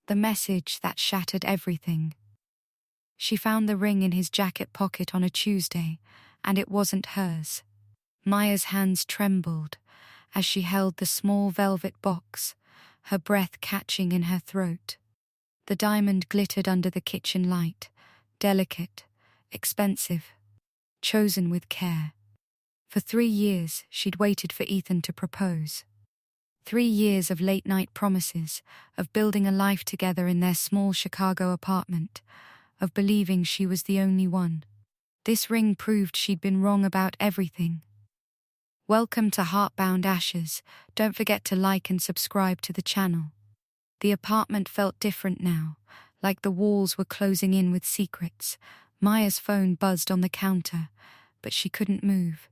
The message that shattered everything. She found the ring in his jacket pocket on a Tuesday, and it wasn't hers. Maya's hands trembled as she held the small velvet box, her breath catching in her throat. The diamond glittered under the kitchen light, delicate, expensive, chosen with care. For 3 years, she'd waited for Ethan to propose. 3 years of late-night promises, of building a life together in their small Chicago apartment, of believing she was the only one. This ring proved she'd been wrong about everything. Welcome to Heartbound Ashes. Don't forget to like and subscribe to the channel. The apartment felt different now, like the walls were closing in with secrets. Maya's phone buzzed on the counter, but she couldn't move.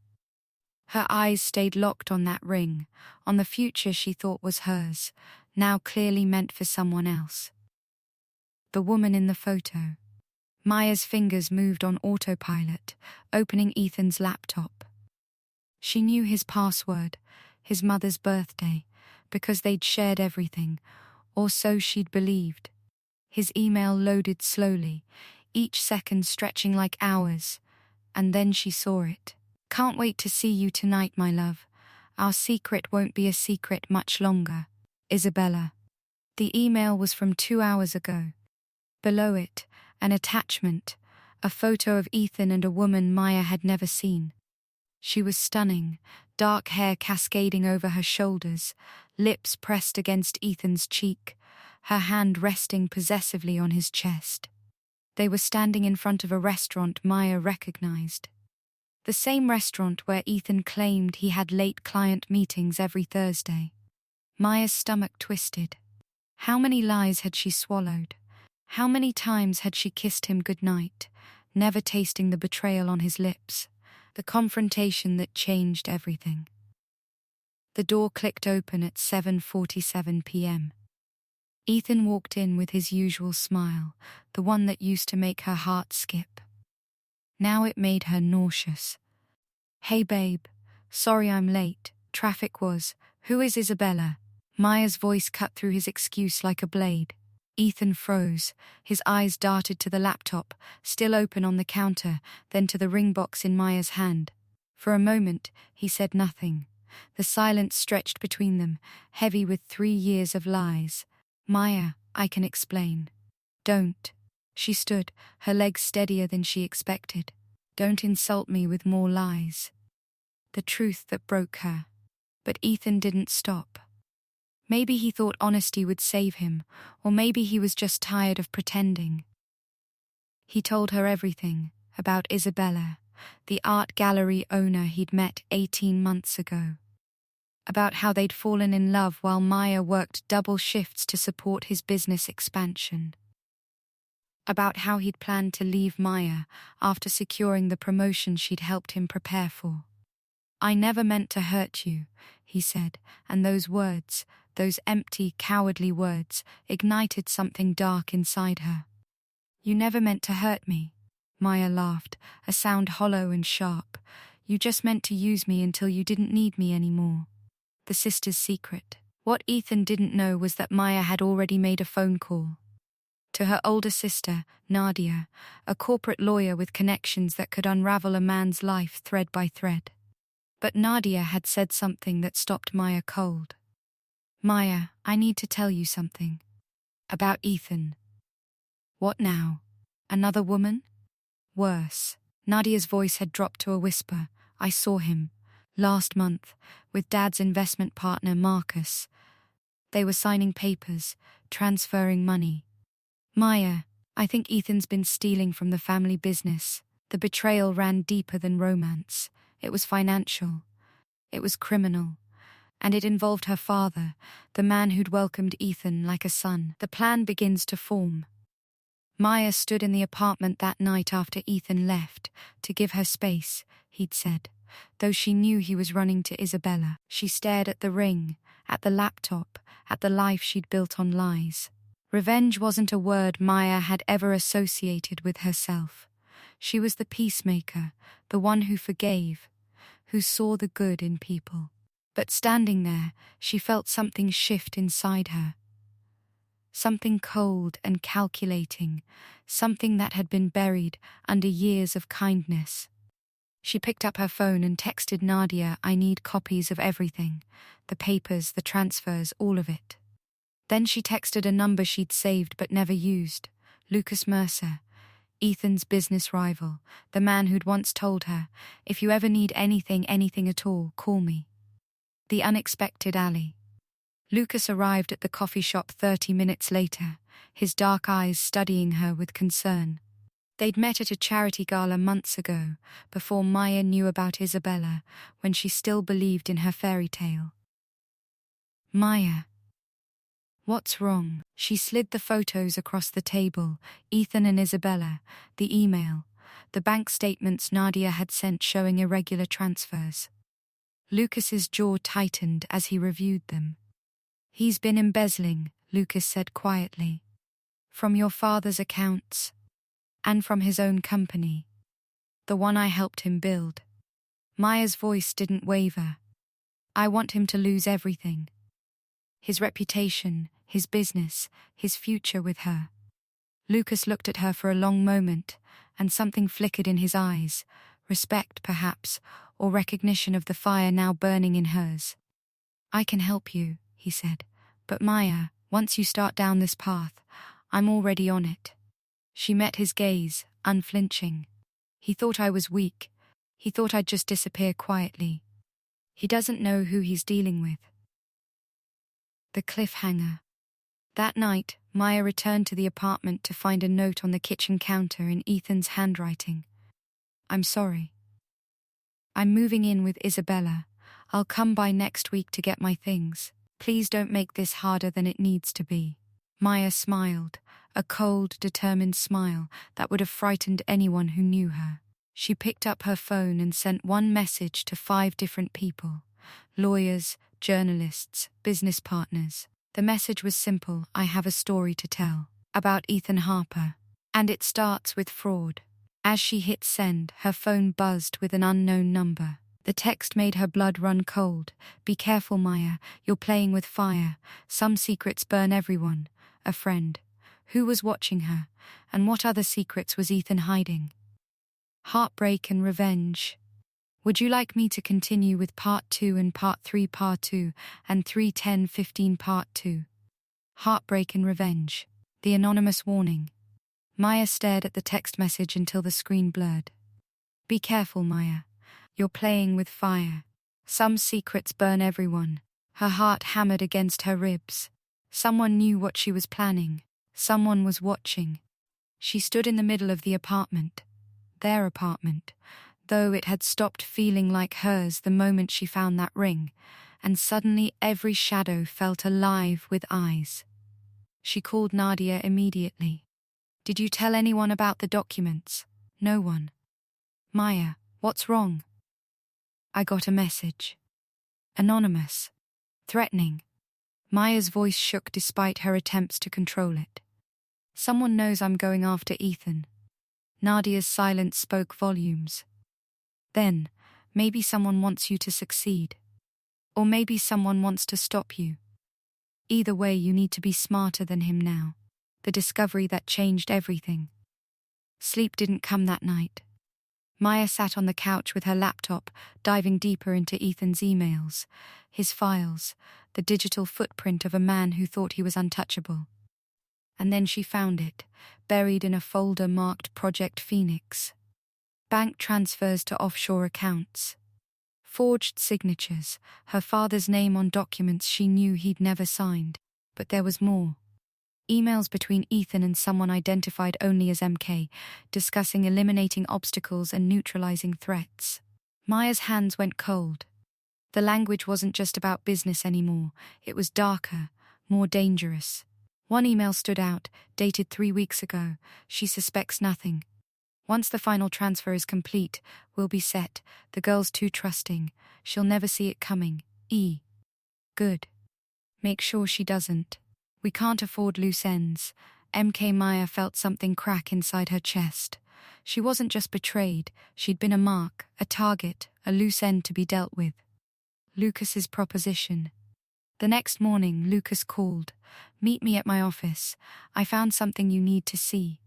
Her eyes stayed locked on that ring, on the future she thought was hers, now clearly meant for someone else. The woman in the photo. Maya's fingers moved on autopilot, opening Ethan's laptop. She knew his password, his mother's birthday, because they'd shared everything, or so she'd believed. His email loaded slowly, each second stretching like hours, and then she saw it. Can't wait to see you tonight, my love. Our secret won't be a secret much longer. Isabella. The email was from 2 hours ago. Below it, an attachment, a photo of Ethan and a woman Maya had never seen. She was stunning, dark hair cascading over her shoulders, lips pressed against Ethan's cheek, her hand resting possessively on his chest. They were standing in front of a restaurant Maya recognized. The same restaurant where Ethan claimed he had late client meetings every Thursday. Maya's stomach twisted. How many lies had she swallowed? How many times had she kissed him goodnight, never tasting the betrayal on his lips, the confrontation that changed everything? The door clicked open at 7:47 p.m. Ethan walked in with his usual smile, the one that used to make her heart skip. Now it made her nauseous. Hey babe, sorry I'm late, traffic was. Who is Isabella? Maya's voice cut through his excuse like a blade. Ethan froze, his eyes darted to the laptop, still open on the counter, then to the ring box in Maya's hand. For a moment, he said nothing. The silence stretched between them, heavy with 3 years of lies. Maya, I can explain. Don't. She stood, her legs steadier than she expected. Don't insult me with more lies. The truth that broke her. But Ethan didn't stop. Maybe he thought honesty would save him, or maybe he was just tired of pretending. He told her everything, about Isabella, the art gallery owner he'd met 18 months ago. About how they'd fallen in love while Maya worked double shifts to support his business expansion. About how he'd planned to leave Maya after securing the promotion she'd helped him prepare for. I never meant to hurt you, he said, and those words, those empty, cowardly words, ignited something dark inside her. You never meant to hurt me, Maya laughed, a sound hollow and sharp. You just meant to use me until you didn't need me anymore. The sister's secret. What Ethan didn't know was that Maya had already made a phone call. To her older sister, Nadia, a corporate lawyer with connections that could unravel a man's life thread by thread. But Nadia had said something that stopped Maya cold. Maya, I need to tell you something. About Ethan. What now? Another woman? Worse. Nadia's voice had dropped to a whisper. I saw him. Last month, with Dad's investment partner Marcus. They were signing papers, transferring money. Maya, I think Ethan's been stealing from the family business. The betrayal ran deeper than romance. It was financial. It was criminal. And it involved her father, the man who'd welcomed Ethan like a son. The plan begins to form. Maya stood in the apartment that night after Ethan left, to give her space, he'd said. Though she knew he was running to Isabella, she stared at the ring, at the laptop, at the life she'd built on lies. Revenge wasn't a word Maya had ever associated with herself. She was the peacemaker, the one who forgave, who saw the good in people. But standing there, she felt something shift inside her. Something cold and calculating, something that had been buried under years of kindness. She picked up her phone and texted Nadia, "I need copies of everything. The papers, the transfers, all of it." Then she texted a number she'd saved but never used. Lucas Mercer, Ethan's business rival, the man who'd once told her, "If you ever need anything at all, call me." The unexpected alley. Lucas arrived at the coffee shop 30 minutes later, his dark eyes studying her with concern. They'd met at a charity gala months ago, before Maya knew about Isabella, when she still believed in her fairy tale. "Maya, what's wrong?" She slid the photos across the table, Ethan and Isabella, the email, the bank statements Nadia had sent showing irregular transfers. Lucas's jaw tightened as he reviewed them. "He's been embezzling," Lucas said quietly. "From your father's accounts. And from his own company. The one I helped him build." Maya's voice didn't waver. "I want him to lose everything. His reputation, his business, his future with her." Lucas looked at her for a long moment, and something flickered in his eyes, respect perhaps, or recognition of the fire now burning in hers. "I can help you," he said, "but Maya, once you start down this path, I'm already on it." She met his gaze, unflinching. "He thought I was weak. He thought I'd just disappear quietly. He doesn't know who he's dealing with." The cliffhanger. That night, Maya returned to the apartment to find a note on the kitchen counter in Ethan's handwriting. "I'm sorry. I'm moving in with Isabella. I'll come by next week to get my things. Please don't make this harder than it needs to be." Maya smiled, a cold, determined smile that would have frightened anyone who knew her. She picked up her phone and sent one message to 5 different people: lawyers, journalists, business partners. The message was simple: "I have a story to tell. About Ethan Harper. And it starts with fraud." As she hit send, her phone buzzed with an unknown number. The text made her blood run cold. "Be careful, Maya. You're playing with fire. Some secrets burn everyone." A friend. Who was watching her? And what other secrets was Ethan hiding? Heartbreak and revenge. Would you like me to continue with part 2 and part 3 part 2 and 3:10:15 part 2? Heartbreak and revenge. The anonymous warning. Maya stared at the text message until the screen blurred. "Be careful, Maya. You're playing with fire. Some secrets burn everyone." Her heart hammered against her ribs. Someone knew what she was planning. Someone was watching. She stood in the middle of the apartment. Their apartment, though it had stopped feeling like hers the moment she found that ring, and suddenly every shadow felt alive with eyes. She called Nadia immediately. "Did you tell anyone about the documents?" "No one." "Maya, what's wrong?" "I got a message. Anonymous. Threatening." Maya's voice shook despite her attempts to control it. "Someone knows I'm going after Ethan." Nadia's silence spoke volumes. "Then, maybe someone wants you to succeed. Or maybe someone wants to stop you. Either way, you need to be smarter than him now." The discovery that changed everything. Sleep didn't come that night. Maya sat on the couch with her laptop, diving deeper into Ethan's emails, his files, the digital footprint of a man who thought he was untouchable. And then she found it, buried in a folder marked Project Phoenix. Bank transfers to offshore accounts. Forged signatures, her father's name on documents she knew he'd never signed. But there was more. Emails between Ethan and someone identified only as MK, discussing eliminating obstacles and neutralizing threats. Maya's hands went cold. The language wasn't just about business anymore. It was darker, more dangerous. One email stood out, dated 3 weeks ago. "She suspects nothing. Once the final transfer is complete, we'll be set. The girl's too trusting. She'll never see it coming. Good. Make sure she doesn't. We can't afford loose ends." MK Maya felt something crack inside her chest. She wasn't just betrayed, she'd been a mark, a target, a loose end to be dealt with. Lucas's proposition. The next morning, Lucas called. "Meet me at my office. I found something you need to see."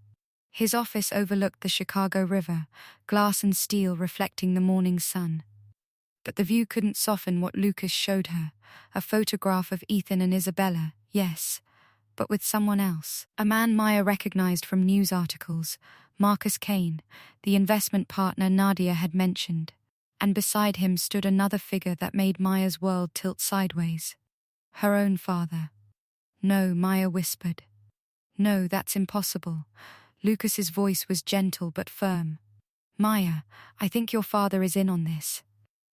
His office overlooked the Chicago River, glass and steel reflecting the morning sun. But the view couldn't soften what Lucas showed her, a photograph of Ethan and Isabella, yes, but with someone else. A man Maya recognized from news articles, Marcus Kane, the investment partner Nadia had mentioned. And beside him stood another figure that made Maya's world tilt sideways. Her own father. "No," Maya whispered. "No, that's impossible." Lucas's voice was gentle but firm. "Maya, I think your father is in on this.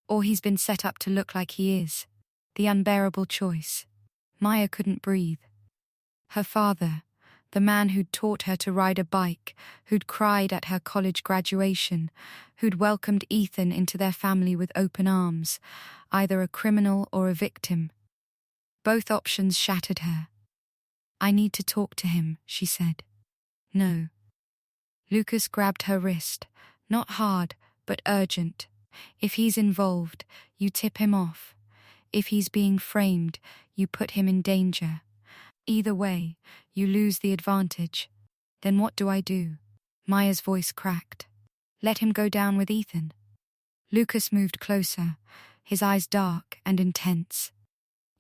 Or he's been set up to look like he is. The unbearable choice." Maya couldn't breathe. Her father, the man who'd taught her to ride a bike, who'd cried at her college graduation, who'd welcomed Ethan into their family with open arms, either a criminal or a victim. Both options shattered her. "I need to talk to him," she said. "No." Lucas grabbed her wrist, not hard, but urgent. "If he's involved, you tip him off. If he's being framed, you put him in danger. Either way, you lose the advantage. Then what do I do?" Maya's voice cracked. "Let him go down with Ethan." Lucas moved closer, his eyes dark and intense.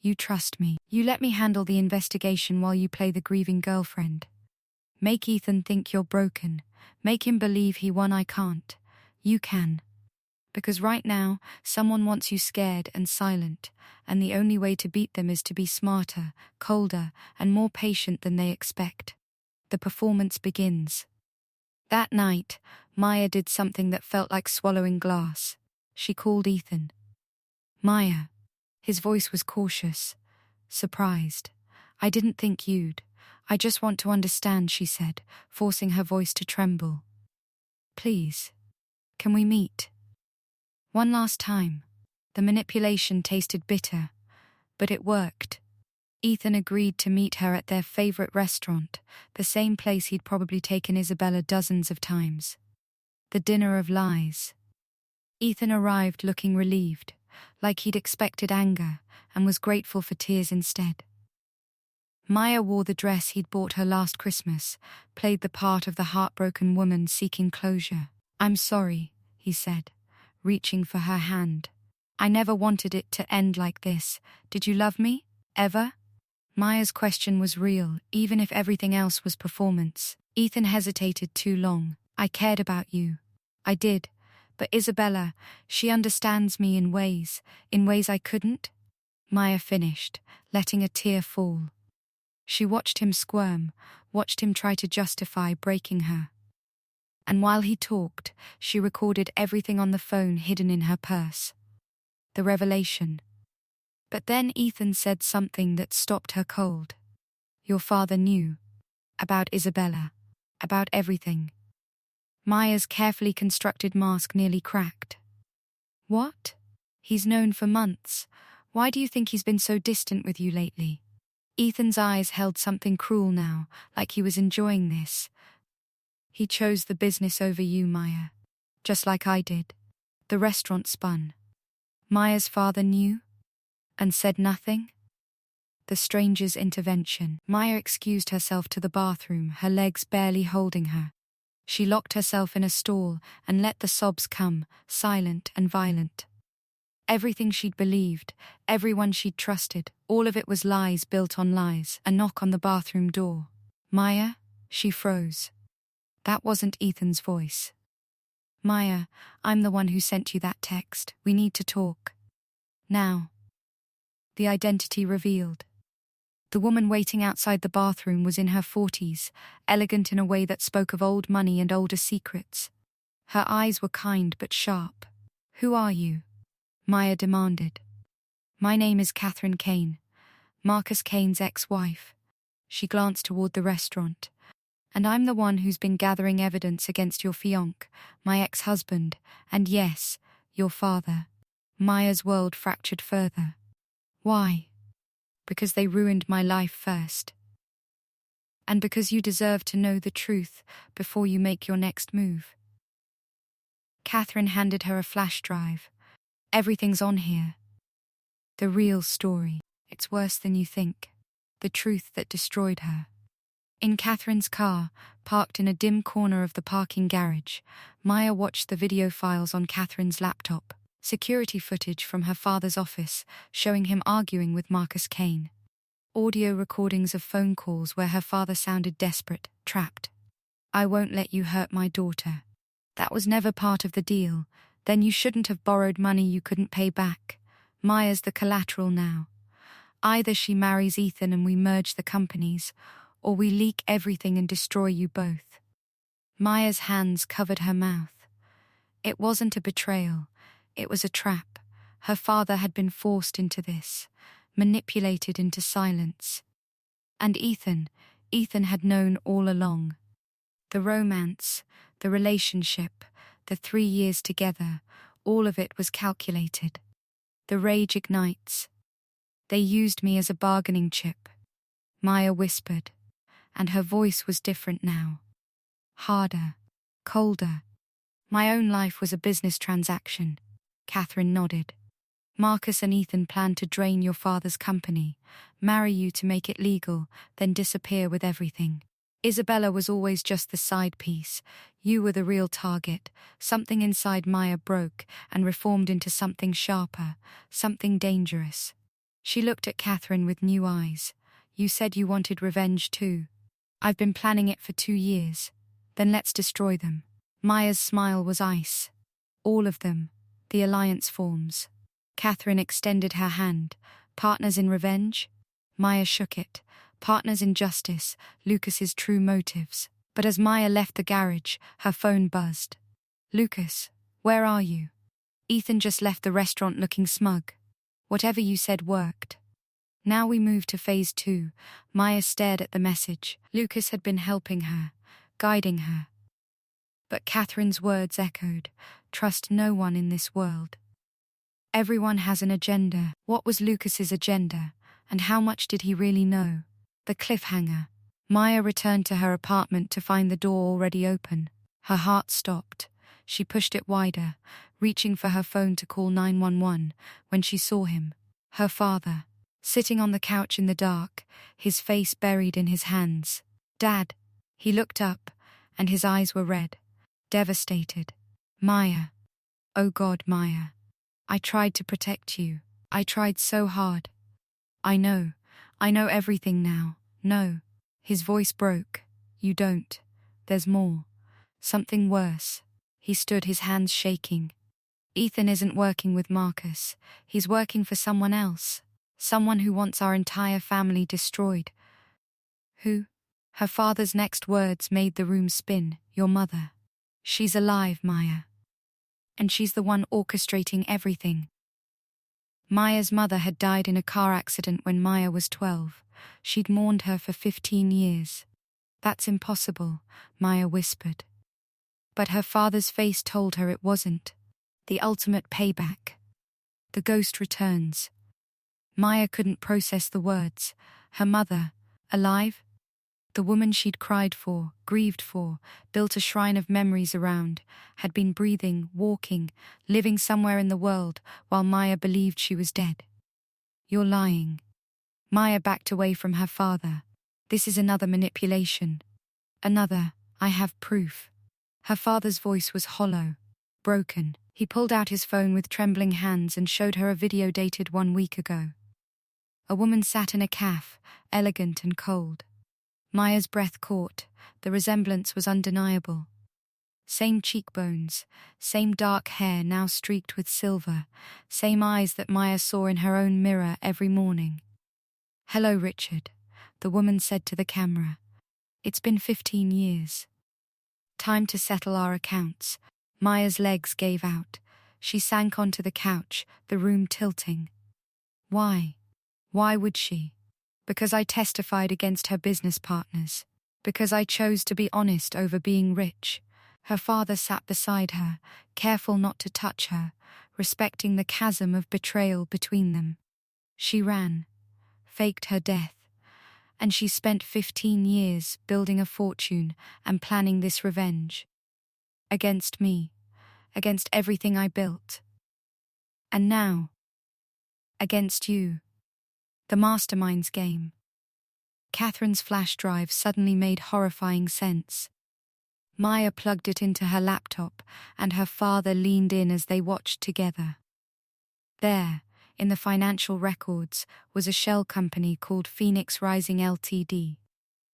"You trust me. You let me handle the investigation while you play the grieving girlfriend. Make Ethan think you're broken. Make him believe he won. I can't. You can. Because right now, someone wants you scared and silent, and the only way to beat them is to be smarter, colder, and more patient than they expect." The performance begins. That night, Maya did something that felt like swallowing glass. She called Ethan. "Maya." His voice was cautious, surprised. "I didn't think you'd. I just want to understand," she said, forcing her voice to tremble. "Please. Can we meet? One last time." The manipulation tasted bitter, but it worked. Ethan agreed to meet her at their favorite restaurant, the same place he'd probably taken Isabella dozens of times. The dinner of lies. Ethan arrived looking relieved, like he'd expected anger, and was grateful for tears instead. Maya wore the dress he'd bought her last Christmas, played the part of the heartbroken woman seeking closure. "I'm sorry," he said, reaching for her hand. "I never wanted it to end like this. Did you love me? Ever?" Maya's question was real, even if everything else was performance. Ethan hesitated too long. "I cared about you. I did. But Isabella, she understands me in ways I couldn't." Maya finished, letting a tear fall. She watched him squirm, watched him try to justify breaking her. And while he talked, she recorded everything on the phone hidden in her purse. The revelation. But then Ethan said something that stopped her cold. "Your father knew. About Isabella. About everything." Maya's carefully constructed mask nearly cracked. "What? He's known for months. Why do you think he's been so distant with you lately?" Ethan's eyes held something cruel now, like he was enjoying this. "He chose the business over you, Maya. Just like I did." The restaurant spun. Maya's father knew? And said nothing? The stranger's intervention. Maya excused herself to the bathroom, her legs barely holding her. She locked herself in a stall and let the sobs come, silent and violent. Everything she'd believed, everyone she'd trusted, all of it was lies built on lies. A knock on the bathroom door. "Maya?" She froze. That wasn't Ethan's voice. "Maya, I'm the one who sent you that text. We need to talk. Now." The identity revealed. The woman waiting outside the bathroom was in her 40s, elegant in a way that spoke of old money and older secrets. Her eyes were kind but sharp. "Who are you?" Maya demanded. "My name is Catherine Kane, Marcus Kane's ex-wife." She glanced toward the restaurant. "And I'm the one who's been gathering evidence against your fiancé, my ex-husband, and yes, your father." Maya's world fractured further. "Why?" "Because they ruined my life first. And because you deserve to know the truth before you make your next move." Catherine handed her a flash drive. "Everything's on here. The real story." It's worse than you think. The truth that destroyed her. In Catherine's car, parked in a dim corner of the parking garage, Maya watched the video files on Catherine's laptop, security footage from her father's office showing him arguing with Marcus Kane. Audio recordings of phone calls where her father sounded desperate, trapped. "I won't let you hurt my daughter. That was never part of the deal. Then you shouldn't have borrowed money you couldn't pay back. Maya's the collateral now. Either she marries Ethan and we merge the companies, or we leak everything and destroy you both." Maya's hands covered her mouth. It wasn't a betrayal. It was a trap. Her father had been forced into this, manipulated into silence. And Ethan had known all along. The romance, the relationship, the 3 years together, all of it was calculated. The rage ignites. "They used me as a bargaining chip," Maya whispered, and her voice was different now. Harder, colder. "My own life was a business transaction," Catherine nodded. "Marcus and Ethan planned to drain your father's company, marry you to make it legal, then disappear with everything. Isabella was always just the side piece. You were the real target." Something inside Maya broke and reformed into something sharper, something dangerous. She looked at Catherine with new eyes. "You said you wanted revenge too. I've been planning it for 2 years. Then let's destroy them." Maya's smile was ice. "All of them. The alliance forms." Catherine extended her hand. "Partners in revenge?" Maya shook it. "Partners in justice, Lucas's true motives." But as Maya left the garage, her phone buzzed. "Lucas, where are you?" "Ethan just left the restaurant looking smug. Whatever you said worked." Now we move to phase 2. Maya stared at the message. Lucas had been helping her, guiding her. But Catherine's words echoed. "Trust no one in this world. Everyone has an agenda." What was Lucas's agenda, and how much did he really know? The cliffhanger. Maya returned to her apartment to find the door already open. Her heart stopped. She pushed it wider, reaching for her phone to call 911 when she saw him. Her father, sitting on the couch in the dark, his face buried in his hands. "Dad." He looked up, and his eyes were red, devastated. "Maya. Oh God, Maya. I tried to protect you. I tried so hard. I know everything now. No." His voice broke. "You don't. There's more. Something worse." He stood, his hands shaking. "Ethan isn't working with Marcus. He's working for someone else. Someone who wants our entire family destroyed." "Who?" Her father's next words made the room spin. "Your mother. She's alive, Maya. And she's the one orchestrating everything." Maya's mother had died in a car accident when Maya was 12. She'd mourned her for 15 years. "That's impossible," Maya whispered. But her father's face told her it wasn't. The ultimate payback. The ghost returns. Maya couldn't process the words. Her mother, alive? The woman she'd cried for, grieved for, built a shrine of memories around, had been breathing, walking, living somewhere in the world while Maya believed she was dead. "You're lying." Maya backed away from her father. "This is another manipulation. Another, I have proof." Her father's voice was hollow, broken. He pulled out his phone with trembling hands and showed her a video dated 1 week ago. A woman sat in a cafe, elegant and cold. Maya's breath caught. The resemblance was undeniable. Same cheekbones, same dark hair now streaked with silver, same eyes that Maya saw in her own mirror every morning. "Hello, Richard," the woman said to the camera. "It's been 15 years. Time to settle our accounts." Maya's legs gave out. She sank onto the couch, the room tilting. Why? Why would she? Because I testified against her business partners. Because I chose to be honest over being rich. Her father sat beside her, careful not to touch her, respecting the chasm of betrayal between them. She ran, faked her death, and she spent 15 years building a fortune and planning this revenge. Against me, against everything I built. And now, against you. The mastermind's game. Catherine's flash drive suddenly made horrifying sense. Maya plugged it into her laptop, and her father leaned in as they watched together. There, in the financial records, was a shell company called Phoenix Rising Ltd.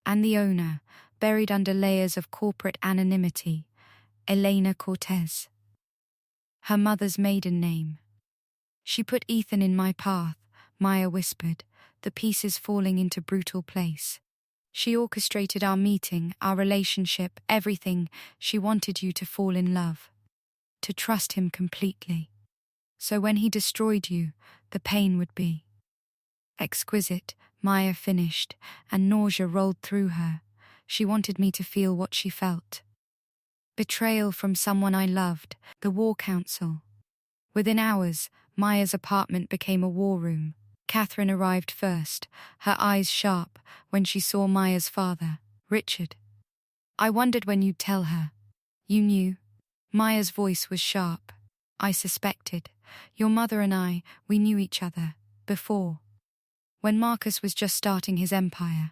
And the owner, buried under layers of corporate anonymity, Elena Cortez. Her mother's maiden name. She put Ethan in my path, Maya whispered, the pieces falling into brutal place. She orchestrated our meeting, our relationship, everything. She wanted you to fall in love. To trust him completely. So when he destroyed you, the pain would be exquisite, Maya finished, and nausea rolled through her. She wanted me to feel what she felt. Betrayal from someone I loved, the war council. Within hours, Maya's apartment became a war room. Catherine arrived first, her eyes sharp, when she saw Maya's father, Richard. I wondered when you'd tell her. You knew? Maya's voice was sharp. I suspected. Your mother and I, we knew each other, before. When Marcus was just starting his empire.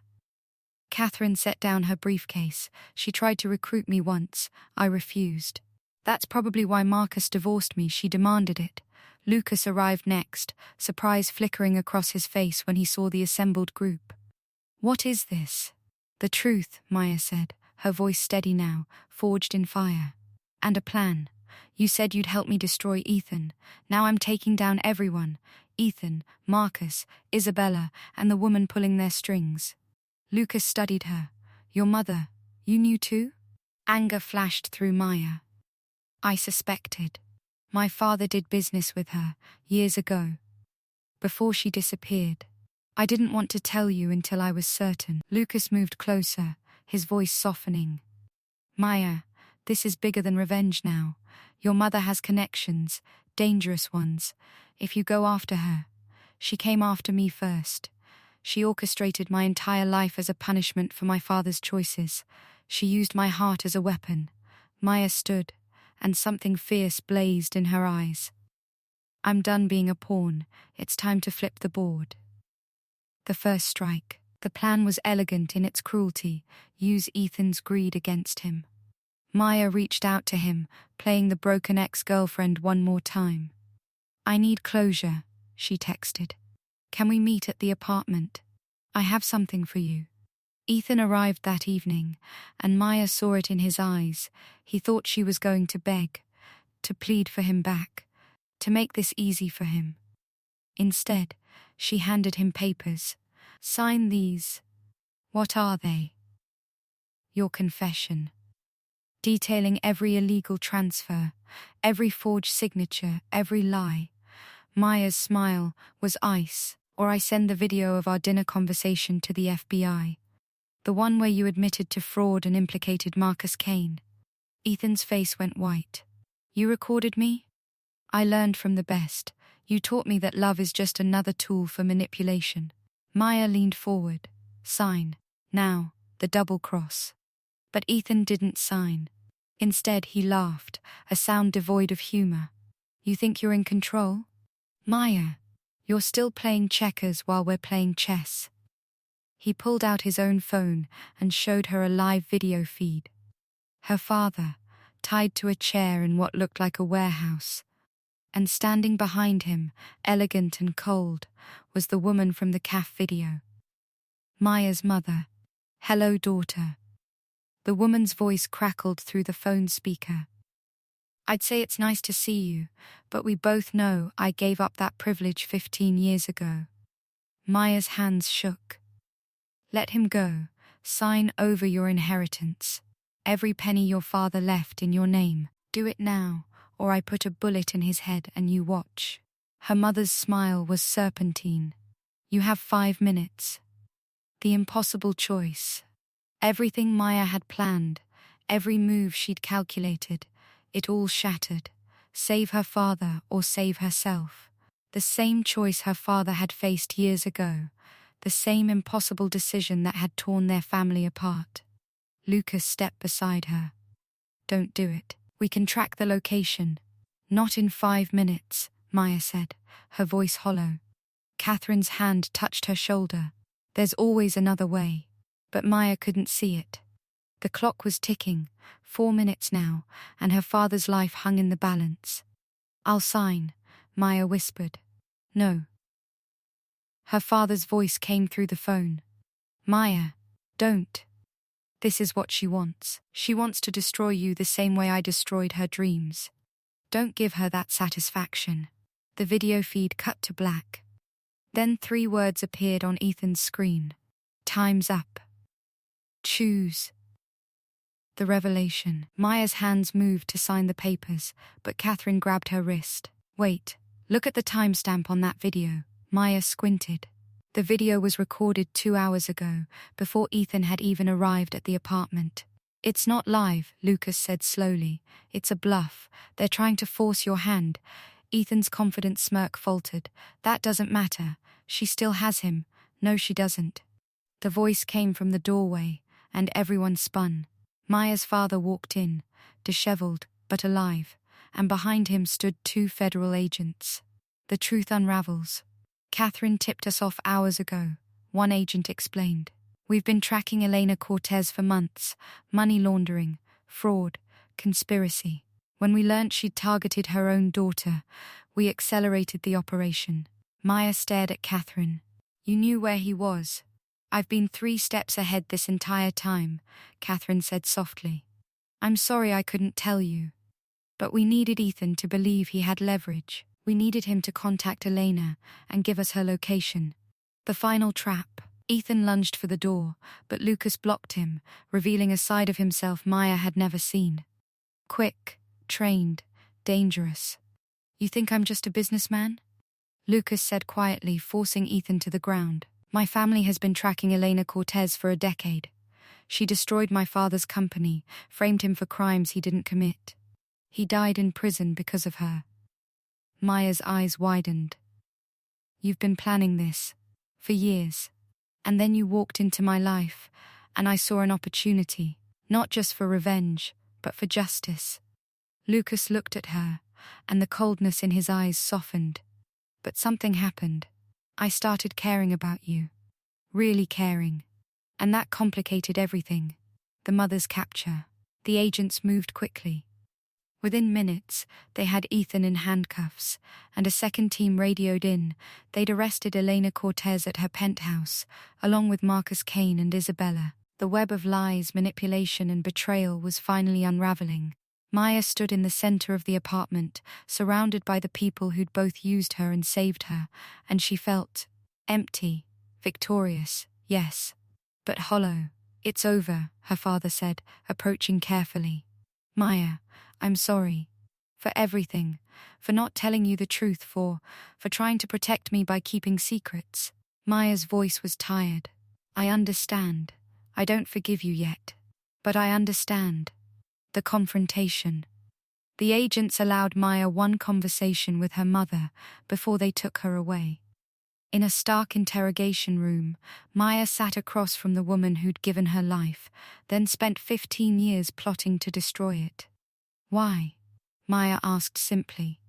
Catherine set down her briefcase. She tried to recruit me once. I refused. That's probably why Marcus divorced me. She demanded it. Lucas arrived next, surprise flickering across his face when he saw the assembled group. What is this? The truth, Maya said, her voice steady now, forged in fire. And a plan. You said you'd help me destroy Ethan. Now I'm taking down everyone. Ethan, Marcus, Isabella, and the woman pulling their strings. Lucas studied her. Your mother, you knew too? Anger flashed through Maya. I suspected. My father did business with her, years ago. Before she disappeared. I didn't want to tell you until I was certain. Lucas moved closer, his voice softening. Maya, this is bigger than revenge now. Your mother has connections, dangerous ones. If you go after her. She came after me first. She orchestrated my entire life as a punishment for my father's choices. She used my heart as a weapon. Maya stood, and something fierce blazed in her eyes. I'm done being a pawn. It's time to flip the board. The first strike. The plan was elegant in its cruelty. Use Ethan's greed against him. Maya reached out to him, playing the broken ex-girlfriend one more time. I need closure, she texted. Can we meet at the apartment? I have something for you. Ethan arrived that evening, and Maya saw it in his eyes. He thought she was going to beg, to plead for him back, to make this easy for him. Instead, she handed him papers. Sign these. What are they? Your confession. Detailing every illegal transfer, every forged signature, every lie. Maya's smile was ice. Or I send the video of our dinner conversation to the FBI. The one where you admitted to fraud and implicated Marcus Kane. Ethan's face went white. You recorded me? I learned from the best. You taught me that love is just another tool for manipulation. Maya leaned forward. Sign. Now, the double cross. But Ethan didn't sign. Instead, he laughed, a sound devoid of humor. You think you're in control? Maya. You're still playing checkers while we're playing chess. He pulled out his own phone and showed her a live video feed. Her father, tied to a chair in what looked like a warehouse. And standing behind him, elegant and cold, was the woman from the CAF video. Maya's mother. Hello, daughter. The woman's voice crackled through the phone speaker. I'd say it's nice to see you, but we both know I gave up that privilege 15 years ago. Maya's hands shook. Let him go. Sign over your inheritance. Every penny your father left in your name. Do it now, or I put a bullet in his head and you watch. Her mother's smile was serpentine. You have 5 minutes. The impossible choice. Everything Maya had planned, every move she'd calculated, it all shattered. Save her father or save herself. The same choice her father had faced years ago. The same impossible decision that had torn their family apart. Lucas stepped beside her. Don't do it. We can track the location. Not in 5 minutes, Maya said, her voice hollow. Catherine's hand touched her shoulder. There's always another way. But Maya couldn't see it. The clock was ticking, 4 minutes now, and her father's life hung in the balance. I'll sign, Maya whispered. No. Her father's voice came through the phone. Maya, don't. This is what she wants. She wants to destroy you the same way I destroyed her dreams. Don't give her that satisfaction. The video feed cut to black. Then 3 words appeared on Ethan's screen. Time's up. Choose. The revelation. Maya's hands moved to sign the papers, but Catherine grabbed her wrist. Wait, look at the timestamp on that video. Maya squinted. The video was recorded 2 hours ago, before Ethan had even arrived at the apartment. It's not live, Lucas said slowly. It's a bluff. They're trying to force your hand. Ethan's confident smirk faltered. That doesn't matter. She still has him. No, she doesn't. The voice came from the doorway, and everyone spun. Maya's father walked in, disheveled but alive, and behind him stood 2 federal agents. The truth unravels. Catherine tipped us off hours ago, one agent explained. We've been tracking Elena Cortez for months. Money laundering, fraud, conspiracy. When we learnt she'd targeted her own daughter, we accelerated the operation. Maya stared at Catherine. You knew where he was. I've been 3 steps ahead this entire time, Catherine said softly. I'm sorry I couldn't tell you. But we needed Ethan to believe he had leverage. We needed him to contact Elena and give us her location. The final trap. Ethan lunged for the door, but Lucas blocked him, revealing a side of himself Maya had never seen. Quick, trained, dangerous. You think I'm just a businessman? Lucas said quietly, forcing Ethan to the ground. My family has been tracking Elena Cortez for a decade. She destroyed my father's company, framed him for crimes he didn't commit. He died in prison because of her. Maya's eyes widened. You've been planning this for years. And then you walked into my life, and I saw an opportunity, not just for revenge, but for justice. Lucas looked at her, and the coldness in his eyes softened. But something happened. I started caring about you. Really caring. And that complicated everything. The mother's capture. The agents moved quickly. Within minutes, they had Ethan in handcuffs, and a second team radioed in. They'd arrested Elena Cortez at her penthouse, along with Marcus Kane and Isabella. The web of lies, manipulation, and betrayal was finally unraveling. Maya stood in the center of the apartment, surrounded by the people who'd both used her and saved her, and she felt empty, victorious, yes, but hollow. It's over, her father said, approaching carefully. Maya, I'm sorry. For everything. For not telling you the truth, for trying to protect me by keeping secrets. Maya's voice was tired. I understand. I don't forgive you yet. But I understand. The confrontation. The agents allowed Maya one conversation with her mother before they took her away. In a stark interrogation room, Maya sat across from the woman who'd given her life, then spent 15 years plotting to destroy it. Why? Maya asked simply.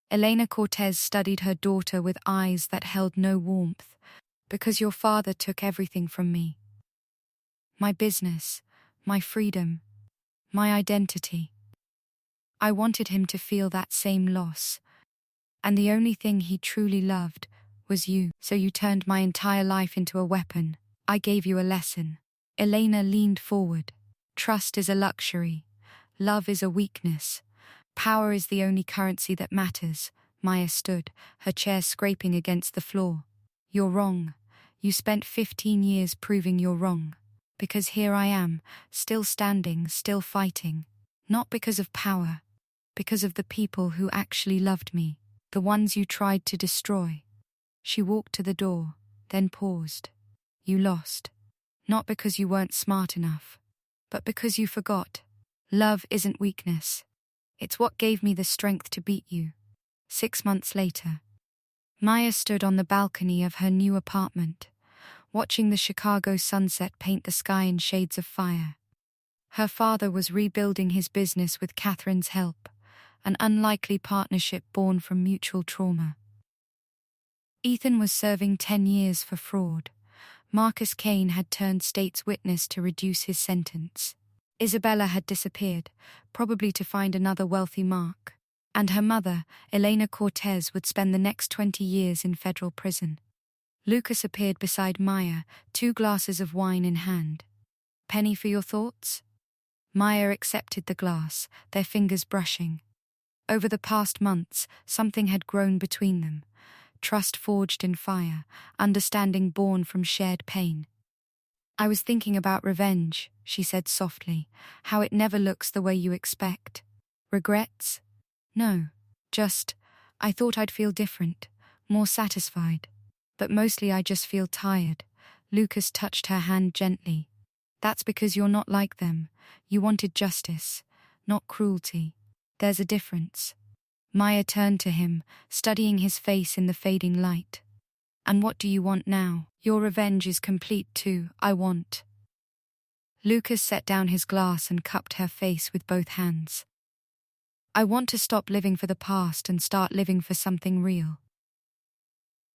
Elena Cortez studied her daughter with eyes that held no warmth. Because your father took everything from me. My business, my freedom, my identity. I wanted him to feel that same loss. And the only thing he truly loved was you. So you turned my entire life into a weapon. I gave you a lesson. Elena leaned forward. Trust is a luxury. Love is a weakness. Power is the only currency that matters. Maya stood, her chair scraping against the floor. You're wrong. You spent 15 years proving you're wrong. Because here I am, still standing, still fighting. Not because of power. Because of the people who actually loved me. The ones you tried to destroy. She walked to the door, then paused. You lost. Not because you weren't smart enough, but because you forgot. Love isn't weakness. It's what gave me the strength to beat you. 6 months later, Maya stood on the balcony of her new apartment, watching the Chicago sunset paint the sky in shades of fire. Her father was rebuilding his business with Catherine's help, an unlikely partnership born from mutual trauma. Ethan was serving 10 years for fraud. Marcus Kane had turned state's witness to reduce his sentence. Isabella had disappeared, probably to find another wealthy Mark. And her mother, Elena Cortez, would spend the next 20 years in federal prison. Lucas appeared beside Maya, 2 glasses of wine in hand. "Penny for your thoughts?" Maya accepted the glass, their fingers brushing. Over the past months, something had grown between them. Trust forged in fire, understanding born from shared pain. "I was thinking about revenge," she said softly, "how it never looks the way you expect." "Regrets?" "No. I thought I'd feel different, more satisfied. But mostly I just feel tired." Lucas touched her hand gently. "That's because you're not like them. You wanted justice, not cruelty. There's a difference." Maya turned to him, studying his face in the fading light. "And what do you want now? Your revenge is complete too. I want." Lucas set down his glass and cupped her face with both hands. "I want to stop living for the past and start living for something real."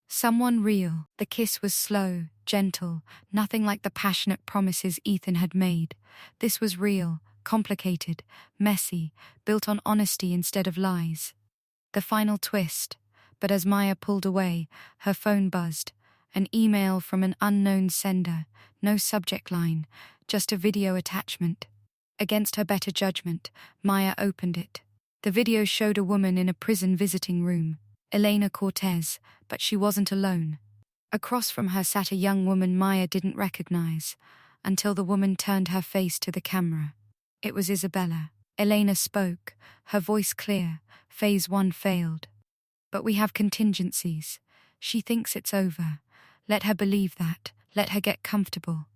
Someone real. The kiss was slow, gentle, nothing like the passionate promises Ethan had made. This was real, complicated, messy, built on honesty instead of lies. The final twist. But as Maya pulled away, her phone buzzed. An email from an unknown sender, no subject line, just a video attachment. Against her better judgment, Maya opened it. The video showed a woman in a prison visiting room, Elena Cortez, but she wasn't alone. Across from her sat a young woman Maya didn't recognize, until the woman turned her face to the camera. It was Isabella. Elena spoke, her voice clear. "Phase 1 failed. But we have contingencies. She thinks it's over. Let her believe that. Let her get comfortable.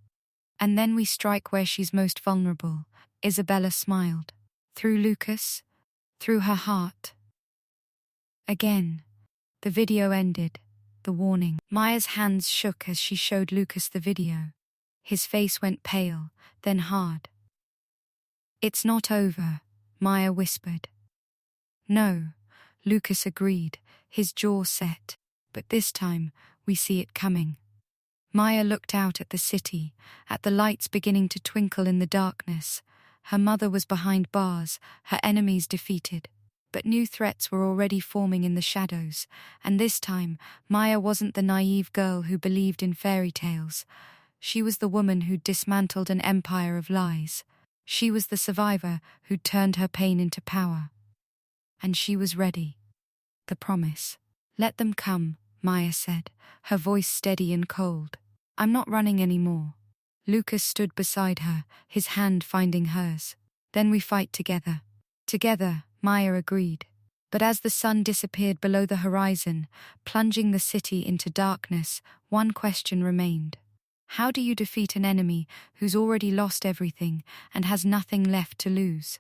And then we strike where she's most vulnerable." Isabella smiled. Through Lucas? Through her heart. Again. The video ended. The warning. Maya's hands shook as she showed Lucas the video. His face went pale, then hard. "It's not over," Maya whispered. "No," Lucas agreed, his jaw set. "But this time, we see it coming." Maya looked out at the city, at the lights beginning to twinkle in the darkness. Her mother was behind bars, her enemies defeated. But new threats were already forming in the shadows, and this time, Maya wasn't the naive girl who believed in fairy tales. She was the woman who'd dismantled an empire of lies. She was the survivor who'd turned her pain into power. And she was ready. The promise. "Let them come," Maya said, her voice steady and cold. "I'm not running anymore." Lucas stood beside her, his hand finding hers. "Then we fight together." "Together," Maya agreed. But as the sun disappeared below the horizon, plunging the city into darkness, one question remained. How do you defeat an enemy who's already lost everything and has nothing left to lose?